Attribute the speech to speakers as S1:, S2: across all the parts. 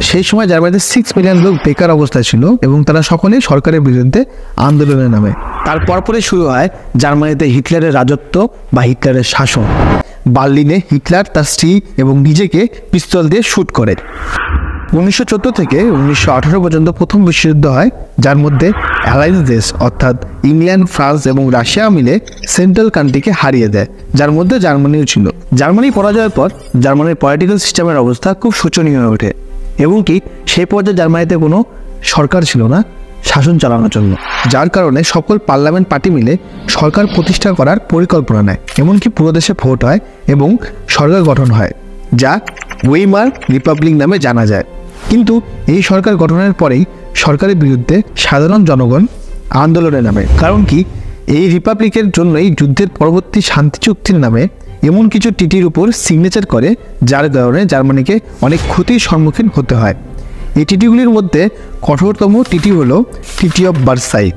S1: সেই সময় জার্মানিতে 6 মিলিয়ন লোক বেকার অবস্থায় ছিল এবং তারা সকলেই সরকারের বিরুদ্ধে আন্দোলনে নামে। তার পরপরই শুরু হয় জার্মানিতে হিটলারের রাজত্ব বা হিটলারের শাসন। বার্লিনে হিটলার তার স্ত্রী এবং নিজেকে পিস্তল দিয়ে শুট করে। 1914 থেকে 1918 পর্যন্ত প্রথম বিশ্বযুদ্ধ হয়, যার মধ্যে অ্যালায়েন্স দেশ অর্থাৎ ইংল্যান্ড, ফ্রান্স এবং রাশিয়া মিলে সেন্ট্রাল কান্ট্রিকে হারিয়ে দেয়, যার মধ্যে জার্মানিও ছিল। জার্মানি পরাজয়ের পর জার্মানির পলিটিক্যাল সিস্টেমের অবস্থা খুব শোচনীয় হয়ে ওঠে এবং কি সেই পর্যায়ে জার্মানিতে কোনো সরকার ছিল না শাসন চালানোর জন্য, যার কারণে সকল পার্লামেন্ট পার্টি মিলে সরকার প্রতিষ্ঠা করার পরিকল্পনা নেয়। এমনকি পুরো দেশে ভোট হয় এবং সরকার গঠন হয়, যা ওয়েইমার রিপাবলিক নামে জানা যায়। কিন্তু এই সরকার গঠনের পরেই সরকারের বিরুদ্ধে সাধারণ জনগণ আন্দোলনে নামে। কারণ কি, এই রিপাবলিকের জন্যই যুদ্ধের পরবর্তী শান্তি চুক্তির নামে এমন কিছু টিটির উপর সিগনেচার করে, যার কারণে জার্মানিকে অনেক ক্ষতির সম্মুখীন হতে হয়। এই টিটিগুলির মধ্যে কঠোরতম টিটি হলো টিটি অফ ভার্সাই,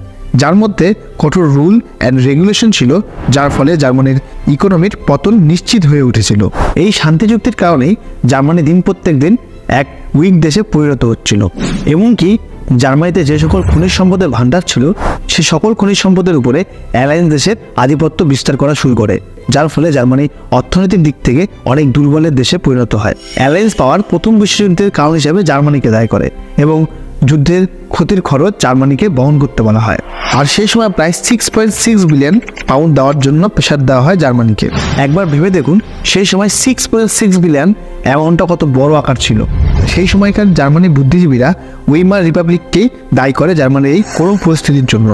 S1: যার মধ্যে কঠোর রুল অ্যান্ড রেগুলেশন ছিল, যার ফলে জার্মানির ইকোনমির পতন নিশ্চিত হয়ে উঠেছিল। এই শান্তি চুক্তির কারণেই জার্মানি দিন প্রত্যেক দিন এক উইক দেশে পরিণত হচ্ছিল। এমনকি জার্মানিতে যে সকল খনিজ সম্পদের ভাণ্ডার ছিল, সে সকল খনিজ সম্পদের উপরে অ্যালায়েন্স দেশের আধিপত্য বিস্তার করা শুরু করে, যার ফলে জার্মানি অর্থনৈতিক দিক থেকে অনেক দুর্বলের দেশে পরিণত হয়। অ্যালায়েন্স পাওয়ার প্রথম বিশ্বযুদ্ধের কারণ হিসেবে জার্মানিকে দায়ী করে এবং যুদ্ধের ক্ষতির খরচ জার্মানিকে বহন করতে বলা হয়। আর সেই সময় প্রায় 6.6 বিলিয়ন পাউন্ড দেওয়ার জন্য প্রেশার দেওয়া হয় জার্মানিকে। একবার ভেবে দেখুন, সেই সময় 6.6 বিলিয়ন অ্যামাউন্টটা কত বড় আকার ছিল। সেই সময়কার জার্মানির বুদ্ধিজীবীরা ওয়েইমার রিপাবলিককেই দায়ী করে জার্মানির এই করুণ পরিস্থিতির জন্য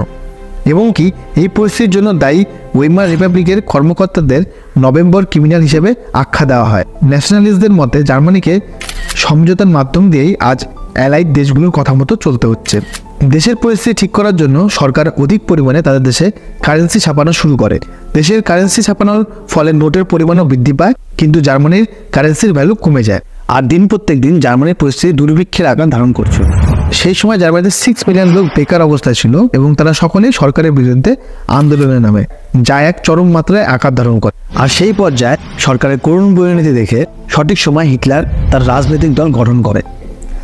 S1: এবং কি এই পরিস্থিতির জন্য দায়ী ওয়েইমার রিপাবলিকের কর্মকর্তাদের নভেম্বর ক্রিমিনাল হিসেবে আখ্যা দেওয়া হয়। ন্যাশনালিস্টদের মতে জার্মানিকে সমঝোতার মাধ্যম দিয়েই আজ অ্যালাইড দেশগুলোর কথা মতো চলতে হচ্ছে। দেশের পরিস্থিতি ঠিক করার জন্য সরকার অধিক পরিমাণে তাদের দেশে কারেন্সি ছাপানো শুরু করে। দেশের কারেন্সি ছাপানোর ফলে নোটের পরিমাণও বৃদ্ধি পায়, কিন্তু জার্মানির কারেন্সির ভ্যালু কমে যায়। আর দিন প্রত্যেক দিন জার্মানির পরিস্থিতি দুর্ভিক্ষের আকার ধারণ করছে। সেই সময় জার্মানিতে 6 মিলিয়ন লোক বেকার অবস্থায় ছিল এবং তারা সকলেই সরকারের বিরুদ্ধে আন্দোলনে নামে, যা এক চরম মাত্রায় আকার ধারণ করে। আর সেই পর্যায়ে সরকারের করুণ পরিণতি দেখে সঠিক সময় হিটলার তার রাজনৈতিক দল গঠন করে।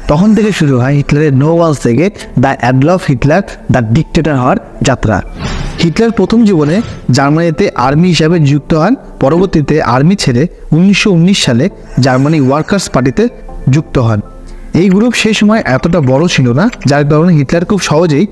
S1: তখন থেকে শুরু হয় হিটলারের নো ওয়ান্স থেকে the Adolf Hitler the dictator হওয়ার যাত্রা। হিটলার প্রথম জীবনে জার্মানিতে আর্মি হিসাবে যুক্ত হন, পরবর্তীতে আর্মি ছেড়ে 1919 সালে জার্মানি ওয়ার্কার্স পার্টিতে যুক্ত হন। এই গ্রুপ সেই সময় এতটা বড় ছিল না, যার কারণে হিটলার খুব সহজেই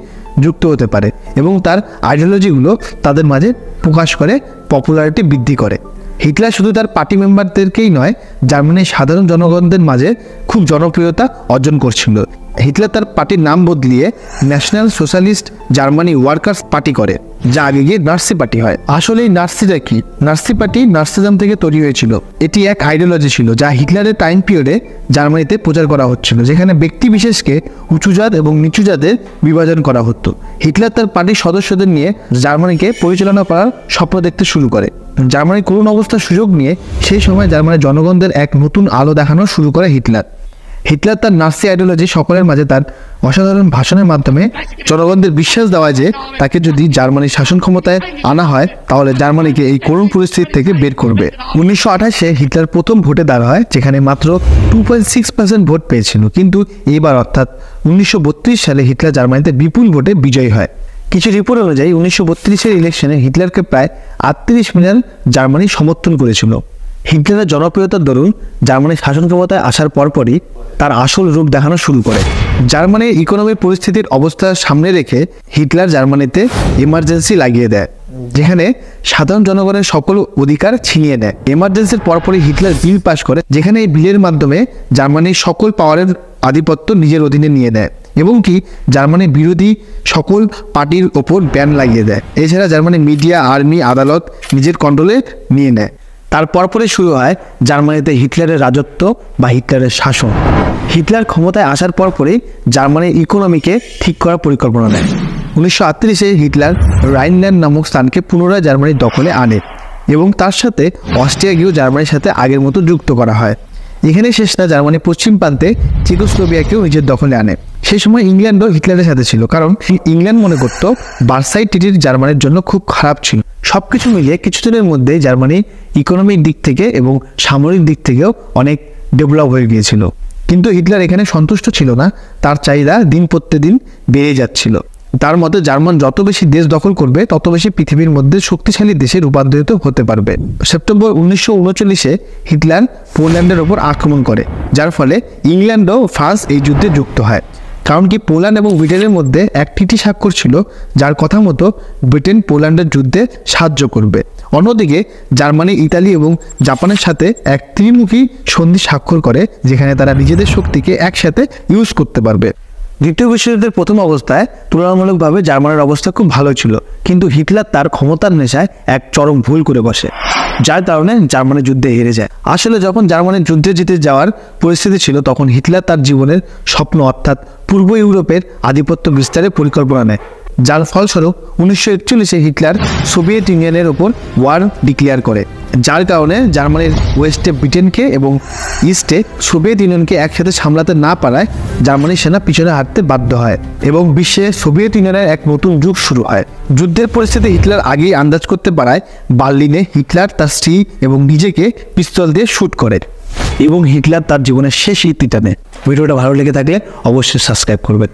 S1: যুক্ত হতে পারে এবং তার আইডিওলজিগুলো তাদের মাঝে প্রকাশ করে পপুলারিটি বৃদ্ধি করে। হিটলার শুধু তার পার্টি মেম্বারদেরকেই নয়, জার্মানির সাধারণ জনগণদের মাঝে খুব জনপ্রিয়তা অর্জন করছিল। হিটলার তার পার্টির নাম বদলিয়ে national socialist Germany workers party করে, যা আগে গিয়ে নাৎসি পার্টি হয়। আসলে এই নাৎসিটা কি? নাৎসি পার্টি নাৎসিজম থেকে তৈরি হয়েছিল। এটি এক আইডিওলজি ছিল যা হিটলারের টাইম পিরিয়ডে জার্মানিতে প্রচার করা হচ্ছিল, যেখানে ব্যক্তি বিশেষকে উঁচু জাত এবং নিচু জাতের বিভাজন করা হতো। হিটলার তার পার্টির সদস্যদের নিয়ে জার্মানিকে পরিচালনা করার স্বপ্ন দেখতে শুরু করে। জার্মানির করুণ অবস্থার সুযোগ নিয়ে সেই সময় জার্মানির জনগণদের এক নতুন আলো দেখানো শুরু করে হিটলার। হিটলার তার নাৎসি আইডিওলজি সকলের মাঝে তার অসাধারণ ভাষণের মাধ্যমে জনগণদের বিশ্বাস দেওয়া যে তাকে যদি জার্মানির শাসন ক্ষমতায় আনা হয় তাহলে জার্মানিকে এই করুণ পরিস্থিতি থেকে বের করবে। 1928-এ হিটলার প্রথম ভোটে দাঁড় হয়, যেখানে মাত্র 2.6% ভোট পেয়েছিল। কিন্তু এবার অর্থাৎ 1932 সালে হিটলার জার্মানিতে বিপুল ভোটে বিজয়ী হয়। কিছু রিপোর্ট অনুযায়ী 1932-এর ইলেকশনে হিটলারকে প্রায় 38 মিলিয়ন জার্মানি সমর্থন করেছিল। হিটলারের জনপ্রিয়তার দরুন জার্মানির শাসন ক্ষমতায় আসার পরপরই তার আসল রূপ দেখানো শুরু করে। জার্মানির ইকোনমিক পরিস্থিতির অবস্থা সামনে রেখে হিটলার জার্মানিতে এমার্জেন্সি লাগিয়ে দেয়, যেখানে সাধারণ জনগণের সকল অধিকার ছিনিয়ে নেয়। এমার্জেন্সির পরপরই হিটলার বিল পাশ করে, যেখানে এই বিলের মাধ্যমে জার্মানির সকল পাওয়ারের আধিপত্য নিজের অধীনে নিয়ে নেয় এবং কি জার্মানির বিরোধী সকল পার্টির ওপর ব্যান লাগিয়ে দেয়। এছাড়া জার্মানির মিডিয়া, আর্মি, আদালত নিজের কন্ট্রোলে নিয়ে নেয়। তার পরপরে শুরু হয় জার্মানিতে হিটলারের রাজত্ব বা হিটলারের শাসন। হিটলার ক্ষমতায় আসার পরপরই জার্মানির ইকোনমিকে ঠিক করার পরিকল্পনা নেয়। 1938-এ হিটলার রাইনল্যান্ড নামক স্থানকে পুনরায় জার্মানির দখলে আনে এবং তার সাথে অস্ট্রিয়াকেও জার্মানির সাথে আগের মতো যুক্ত করা হয়। এখানে শেষ না, জার্মানির পশ্চিম প্রান্তে চেকোস্লোভাকিয়াকেও নিজের দখলে আনে। সেই সময় ইংল্যান্ডও হিটলারের সাথে ছিল, কারণ ইংল্যান্ড মনে করত ভার্সাই ট্রিটি জার্মানির জন্য খুব খারাপ ছিল। সবকিছু মিলিয়ে কিছুদিনের মধ্যে জার্মানি ইকোনমিক দিক থেকে এবং সামরিক দিক থেকেও অনেক ডেভেলপ হয়ে গিয়েছিল। কিন্তু হিটলার এখানে সন্তুষ্ট ছিল না, তার চাহিদা দিন প্রতিদিন বেড়ে যাচ্ছিল। তার মতে জার্মান যত বেশি দেশ দখল করবে তত বেশি পৃথিবীর মধ্যে শক্তিশালী দেশে রূপান্তরিত হতে পারবে। সেপ্টেম্বর 1939-এ হিটলার পোল্যান্ডের ওপর আক্রমণ করে, যার ফলে ইংল্যান্ড ও ফ্রান্স এই যুদ্ধে যুক্ত হয়। কারণ কি, পোল্যান্ড এবং ব্রিটেনের মধ্যে এক চিঠি স্বাক্ষর ছিল, যার কথা মতো ব্রিটেন পোল্যান্ডের যুদ্ধে সাহায্য করবে। অন্যদিকে জার্মানি, ইতালি এবং জাপানের সাথে এক ত্রিমুখী সন্ধি স্বাক্ষর করে, যেখানে তারা নিজেদের শক্তিকে একসাথে ইউজ করতে পারবে। দ্বিতীয় বিশ্বযুদ্ধের প্রথম অবস্থায় তুলনামূলকভাবে জার্মানির অবস্থা খুব ভালো ছিল, কিন্তু হিটলার তার ক্ষমতার নেশায় এক চরম ভুল করে বসে, যার কারণে জার্মানি যুদ্ধে হেরে যায়। আসলে যখন জার্মানির যুদ্ধে জিতে যাওয়ার পরিস্থিতি ছিল, তখন হিটলার তার জীবনের স্বপ্ন অর্থাৎ পূর্ব ইউরোপের আধিপত্য বিস্তারের পরিকল্পনা নেয়, যার ফলস্বরূপ 1941-এ হিটলার সোভিয়েত ইউনিয়নের ওপর ওয়ার ডিক্লেয়ার করে, যার কারণে জার্মানির ওয়েস্টে ব্রিটেনকে এবং ইস্টে সোভিয়েত ইউনিয়নকে একসাথে সামলাতে না পারায় জার্মানির সেনা পিছনে হাঁটতে বাধ্য হয় এবং বিশ্বে সোভিয়েত ইউনিয়নের এক নতুন যুগ শুরু হয়। যুদ্ধের পরিস্থিতি হিটলার আগেই আন্দাজ করতে পারায় বার্লিনে হিটলার তার স্ত্রী এবং নিজেকে পিস্তল দিয়ে শ্যুট করে এবং হিটলার তার জীবনের শেষ ইতি টানে। ভিডিওটা ভালো লেগে থাকলে অবশ্যই সাবস্ক্রাইব করবেন।